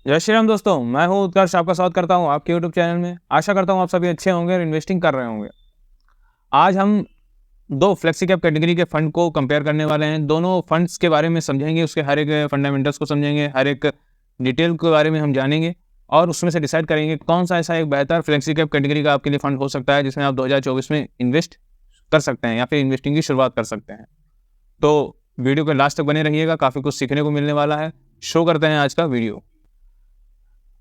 जय श्री राम दोस्तों, मैं हूँ उत्कर्ष, आपका स्वागत करता हूँ आपके यूट्यूब चैनल में। आशा करता हूँ आप सभी अच्छे होंगे और इन्वेस्टिंग कर रहे होंगे। आज हम 2 फ्लेक्सी कैप कैटेगरी के फंड को कंपेयर करने वाले हैं। दोनों फंड्स के बारे में समझेंगे, उसके हर एक फंडामेंटल्स को समझेंगे, हर एक डिटेल के बारे में हम जानेंगे और उसमें से डिसाइड करेंगे कौन-सा ऐसा एक बेहतर फ्लेक्सी कैप कैटेगरी का आपके लिए फंड हो सकता है, जिसमें आप 2024 में इन्वेस्ट कर सकते हैं या फिर इन्वेस्टिंग की शुरुआत कर सकते हैं। तो वीडियो के लास्ट तक बने रहिएगा, काफ़ी कुछ सीखने को मिलने वाला है। शुरू करते हैं आज का वीडियो।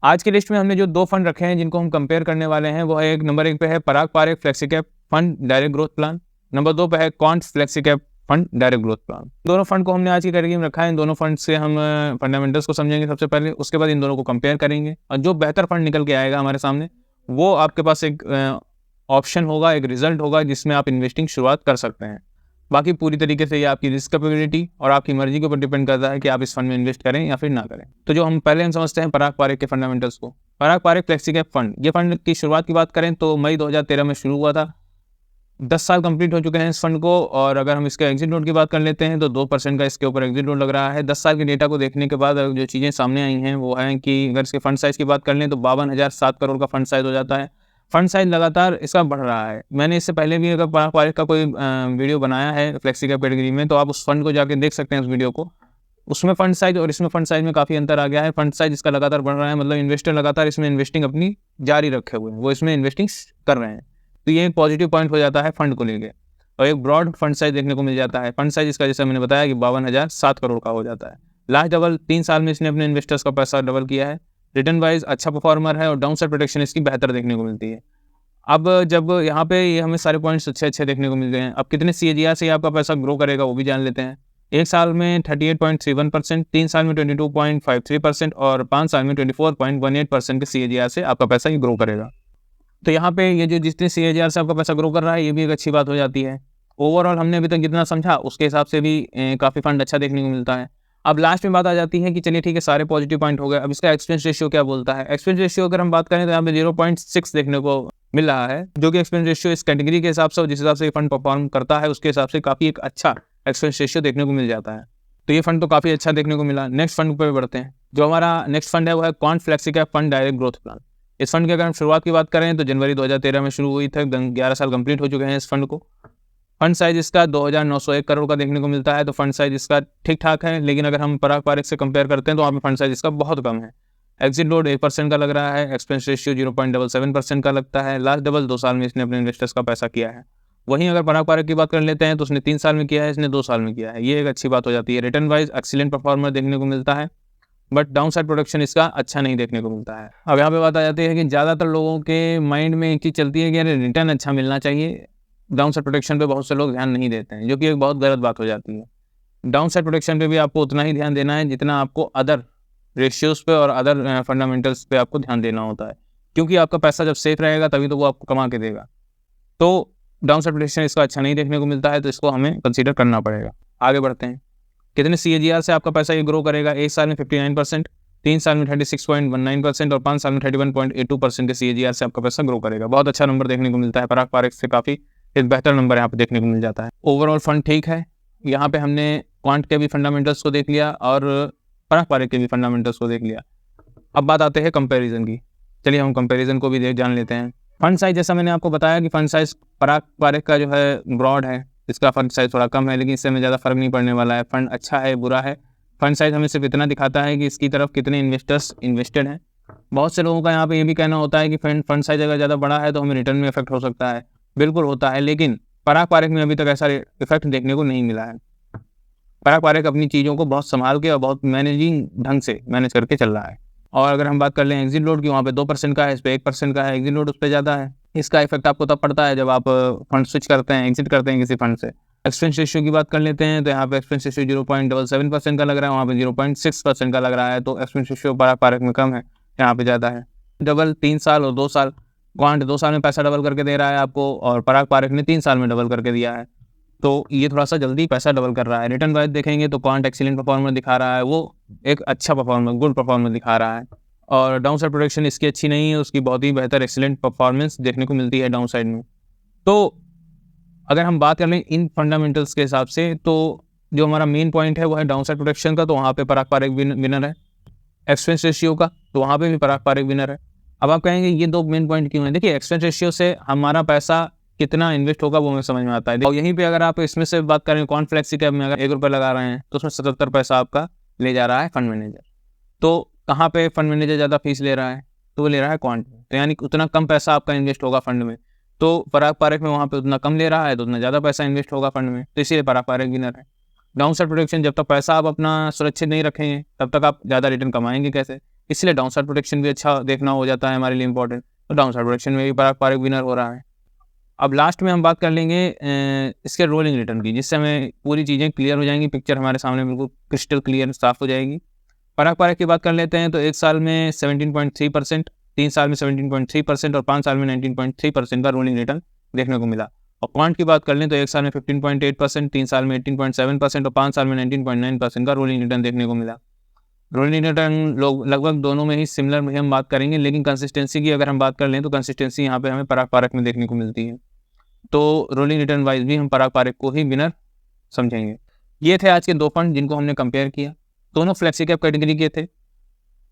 आज की लिस्ट में हमने जो 2 फंड रखे हैं जिनको हम कंपेयर करने वाले हैं, वो है नंबर 1 पे है Parag Parikh flexi cap fund direct growth plan. Number 2 पे है quant flexi cap fund direct growth plan. दोनों फंड को हमने आज की कैटेगरी में रखा है। इन दोनों फंड से हम फंडामेंटल्स को समझेंगे सबसे पहले, उसके बाद इन दोनों को कंपेयर करेंगे और जो बेहतर फंड निकल के आएगा हमारे सामने, वो आपके पास एक ऑप्शन होगा, एक रिजल्ट होगा जिसमें आप इन्वेस्टिंग शुरुआत कर सकते हैं। बाकी पूरी तरीके से ये आपकी रिस्क कैपेबिलिटी और आपकी मर्जी के ऊपर डिपेंड करता है कि आप इस फंड में इन्वेस्ट करें या फिर ना करें। तो जो हम पहले समझते हैं पराग पारेख के फंडामेंटल्स को। पराग पारेख फ्लेक्सी कैप फंड, ये फंड की शुरुआत की बात करें तो मई 2013 में शुरू हुआ था। 10 साल कंप्लीट हो चुके हैं इस फंड को और अगर हम इसके एग्जिट नोट की बात कर लेते हैं तो 2% का इसके ऊपर एग्जिट नोट लग रहा है। 10 साल के डेटा को देखने के बाद जो चीज़ें सामने आई हैं वो है कि अगर इसके फंड साइज़ की बात कर लें तो 52,007 करोड़ का फंड साइज़ हो जाता है। फंड साइज़ लगातार इसका बढ़ रहा है। मैंने इससे पहले भी अगर पराग पारेख का कोई वीडियो बनाया है फ्लेक्सी कैप कैटेगरी में, तो आप उस फंड को जाके देख सकते हैं उस वीडियो को। उसमें फंड साइज़ और इसमें फंड साइज़ में काफ़ी अंतर आ गया है। फंड साइज़ इसका लगातार बढ़ रहा है, मतलब इन्वेस्टर लगातार इसमें इन्वेस्टिंग अपनी जारी रखे हुए हैं, वो इसमें इन्वेस्टिंग कर रहे हैं। तो ये एक पॉजिटिव पॉइंट हो जाता है फंड को लेके और एक ब्रॉड फंड साइज़ देखने को मिल जाता है। फंड साइज़ इसका जैसा मैंने बताया कि 52,007 करोड़ का हो जाता है। लास्ट डबल 3 साल में इसने अपने इन्वेस्टर्स का पैसा डबल किया है। रिटर्न वाइज़ अच्छा परफॉर्मर है और डाउनसाइड प्रोटेक्शन इसकी बेहतर देखने को मिलती है। अब जब यहाँ पे ये हमें सारे पॉइंट्स अच्छे-अच्छे देखने को मिल गए हैं, अब कितने सीएजीआर से आपका पैसा ग्रो करेगा वो भी जान लेते हैं। 1 साल में 38.31%, 3 साल में 22.53% और 5 साल में 24.18% के सीएजीआर से आपका पैसा ये ग्रो करेगा। तो यहाँ पे ये जो जितने सीएजीआर से आपका पैसा ग्रो कर रहा है, ये भी एक अच्छी बात हो जाती है। ओवरऑल हमने अभी तक जितना समझा उसके हिसाब से भी काफ़ी फंड अच्छा देखने को मिलता है। अब लास्ट में बात आ जाती है कि चलिए ठीक है, सारे पॉजिटिव पॉइंट हो गए, अब इसका एक्सपेंस रेशियो क्या बोलता है? एक्सपेंस रेशियो अगर हम बात करें तो यहाँ पे 0.6 देखने को मिल रहा है, जो कि एक्सपेंस रेशियो इस कैटेगरी के हिसाब से और जिस हिसाब से ये फंड परफॉर्म करता है उसके हिसाब से काफ़ी एक अच्छा एक्सपेंस रेशियो देखने को मिल जाता है। तो ये फंड तो काफ़ी अच्छा देखने को मिला। नेक्स्ट फंड पे बढ़ते हैं। जो हमारा नेक्स्ट फंड है वो है quant flexi cap fund direct growth plan. इस फंड की अगर हम शुरुआत की बात करें तो जनवरी 2013 में शुरू हुई थी। 11 साल कंप्लीट हो चुके हैं इस फंड को। फंड साइज़ इसका 2,901 करोड़ का देखने को मिलता है, तो फंड साइज़ इसका ठीक-ठाक है, लेकिन अगर हम पराग पारेख से कंपेयर करते हैं तो वहाँ पे फंड साइज़ इसका बहुत कम है। एग्जिट लोड 1% का लग रहा है, एक्सपेंस रेशियो 0.77% का लगता है। लास्ट डबल 2 साल में इसने अपने इन्वेस्टर्स का पैसा किया है। वहीं अगर पराग पारेख की बात कर लेते हैं तो उसने 3 साल में किया है, इसने 2 साल में किया है। ये एक अच्छी बात हो जाती है। रिटर्न वाइज़ एक्सीलेंट परफॉर्मर देखने को मिलता है, बट डाउनसाइड प्रोटेक्शन इसका अच्छा नहीं देखने को मिलता है। अब यहाँ पे बात आ जाती है कि ज़्यादातर लोगों के माइंड में एक चीज़ चलती है कि अरे रिटर्न अच्छा मिलना चाहिए, डाउनसाइड प्रोटेक्शन पे बहुत से लोग ध्यान नहीं देते हैं, जो कि एक बहुत गलत बात हो जाती है। डाउनसाइड प्रोटेक्शन पे भी आपको उतना ही ध्यान देना है जितना आपको अदर रेशियोज़ पे और अदर फंडामेंटल्स पे आपको ध्यान देना होता है, क्योंकि आपका पैसा जब सेफ रहेगा तभी तो वो आपको कमा के देगा। तो डाउनसाइड प्रोटेक्शन इसका अच्छा नहीं देखने को मिलता है, तो इसको हमें कंसीडर करना पड़ेगा। आगे बढ़ते हैं। कितने सीएजीआर से आपका पैसा ये ग्रो करेगा? 1 साल में 59%, 3 साल में 36.19% और 5 साल में 31.82% के सीएजीआर से आपका पैसा ग्रो करेगा। बहुत अच्छा नंबर देखने को मिलता है। पराग पारेख से काफ़ी एक बेहतर नंबर यहाँ पे देखने को मिल जाता है। ओवरऑल फंड ठीक है। यहाँ पे हमने क्वांट के भी फंडामेंटल्स को देख लिया और पराग पारेख के भी फंडामेंटल्स को देख लिया। अब बात आते हैं कंपैरिजन की। चलिए हम कंपैरिजन को भी जान लेते हैं। फंड साइज़, जैसा मैंने आपको बताया कि फंड साइज़ पराग पारेख का जो है ब्रॉड है, इसका फंड साइज़ थोड़ा कम है, लेकिन इससे हमें ज़्यादा फ़र्क नहीं पड़ने वाला है। फंड अच्छा है, बुरा है, फंड साइज़ हमें सिर्फ इतना दिखाता है कि इसकी तरफ कितने इन्वेस्टर्स इन्वेस्टेड हैं। बहुत से लोगों का यहाँ पे ये भी कहना होता है कि फंड साइज़ अगर ज़्यादा बड़ा है तो हमें रिटर्न में इफेक्ट हो सकता है। बिल्कुल होता है, लेकिन पराग पारेख में अभी तक ऐसा इफेक्ट देखने को नहीं मिला है। पराग पारेख अपनी चीज़ों को बहुत संभाल के और बहुत मैनेजिंग ढंग से मैनेज करके चल रहा है। और अगर हम बात कर लें एग्जिट लोड की, वहाँ पे 2% का है, इस पे 1% का है। एग्जिट लोड उस पे ज़्यादा है। इसका इफेक्ट आपको तब पड़ता है जब आप फंड स्विच करते हैं, एग्जिट करते हैं किसी फंड से। एक्सपेंस रेशियो की बात कर लेते हैं तो यहाँ पे एक्सपेंस रेशियो 0.77% का लग रहा है, वहाँ पे 0.6% का लग रहा है। तो एक्सपेंस रेशियो पराग पारेख में कम है, यहाँ पे ज़्यादा है। डबल 3 साल और 2 साल, क्वांट 2 साल में पैसा डबल करके दे रहा है आपको और पराग पारेख ने 3 साल में डबल करके दिया है, तो ये थोड़ा सा जल्दी पैसा डबल कर रहा है। रिटर्न वाइज देखेंगे तो क्वांट एक्सीलेंट परफॉर्मर दिखा रहा है, वो एक अच्छा परफॉर्मर, गुड परफॉर्मर दिखा रहा है और डाउनसाइड प्रोटेक्शन इसकी अच्छी नहीं है, उसकी बहुत ही बेहतर एक्सीलेंट परफॉर्मेंस देखने को मिलती है डाउनसाइड में। तो अगर हम बात कर लें इन फंडामेंटल्स के हिसाब से, तो जो हमारा मेन पॉइंट है वो है डाउनसाइड प्रोटेक्शन का, तो वहाँ पे पराग पारेख विनर है। एक्सपेंस रेशियो का तो वहाँ पे भी पारंपरिक विनर है। अब आप कहेंगे ये दो मेन पॉइंट क्यों है? देखिए, एक्सपेंस रेशियो से हमारा पैसा कितना इन्वेस्ट होगा वो हमें समझ में आता है। और यहीं पे अगर आप इसमें से बात करें कौन फ्लेक्सी कैप में अगर 1 रुपये लगा रहे हैं तो उसमें 77 पैसा आपका ले जा रहा है फंड मैनेजर। तो कहाँ पे फंड मैनेजर ज़्यादा फीस ले रहा है? तो वो ले रहा है क्वांट में। तो यानी उतना कम पैसा आपका इन्वेस्ट होगा फंड में। तो पारंपरिक में वहाँ पे उतना कम ले रहा है तो उतना ज़्यादा पैसा इन्वेस्ट होगा फंड में, तो इसीलिए पारंपरिक विनर है। डाउन साइड प्रोटेक्शन, जब तक पैसा आप अपना सुरक्षित नहीं रखेंगे तब तक आप ज़्यादा रिटर्न कमाएंगे कैसे? इसलिए डाउन साइड प्रोटेक्शन भी अच्छा देखना हो जाता है हमारे लिए इंपॉर्टेंट। तो डाउन साइड प्रोटेक्शन में भी पारंपरिक विनर हो रहा है। अब लास्ट में हम बात कर लेंगे इसके रोलिंग रिटर्न की, जिससे हमें पूरी चीज़ें क्लियर हो जाएंगी, पिक्चर हमारे सामने बिल्कुल क्रिस्टल क्लियर साफ हो जाएगी। पारंपरिक की बात कर लेते हैं तो 1 साल में 17.3%, 3 साल में 17.3% और 5 साल में 19.3% का रोलिंग रिटर्न देखने को मिला। और क्वांट की बात कर लें तो 1 साल में 15.8%, 3 साल में 18.7% और 5 साल में 19.9% का रोलिंग रिटर्न देखने को मिला। रोलिंग रिटर्न लोग लगभग दोनों में ही सिमिलर में हम बात करेंगे, लेकिन कंसिस्टेंसी की अगर हम बात कर लें तो कंसिस्टेंसी यहाँ पे हमें पारंपरिक में देखने को मिलती है। तो रोलिंग रिटर्न वाइज भी हम पारंपरिक को ही विनर समझेंगे। ये थे आज के 2 फंड जिनको हमने कंपेयर किया। दोनों फ्लेक्सी कैप कैटेगरी के थे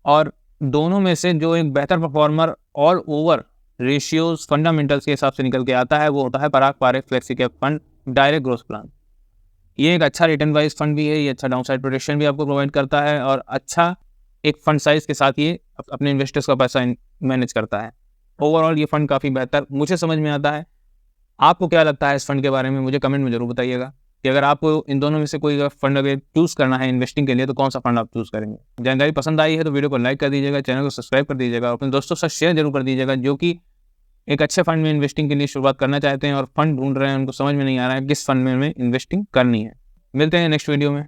और दोनों में से जो एक बेहतर परफॉर्मर और ओवर रेशियोज फंडामेंटल्स के हिसाब से निकल के आता है वो होता है पारंपरिक flexi cap fund direct growth plan. ये एक अच्छा रिटर्न वाइज फंड भी है, ये अच्छा डाउन साइड प्रोटेक्शन भी आपको प्रोवाइड करता है और अच्छा एक फंड साइज के साथ ये अपने इन्वेस्टर्स का पैसा मैनेज करता है। ओवरऑल ये फंड काफ़ी बेहतर मुझे समझ में आता है। आपको क्या लगता है इस फंड के बारे में? मुझे कमेंट में जरूर बताइएगा कि अगर आपको इन दोनों में से कोई फंड अगर चूज़ करना है इन्वेस्टिंग के लिए तो कौन सा फंड आप चूज़ करेंगे। जानकारी पसंद आई है तो वीडियो को लाइक कर दीजिएगा, चैनल को सब्सक्राइब कर दीजिएगा, अपने दोस्तों से शेयर जरूर कर दीजिएगा जो कि एक अच्छे फंड में इन्वेस्टिंग के लिए शुरुआत करना चाहते हैं और फंड ढूंढ रहे हैं, उनको समझ में नहीं आ रहा है किस फंड में हमें इन्वेस्टिंग करनी है। मिलते हैं नेक्स्ट वीडियो में।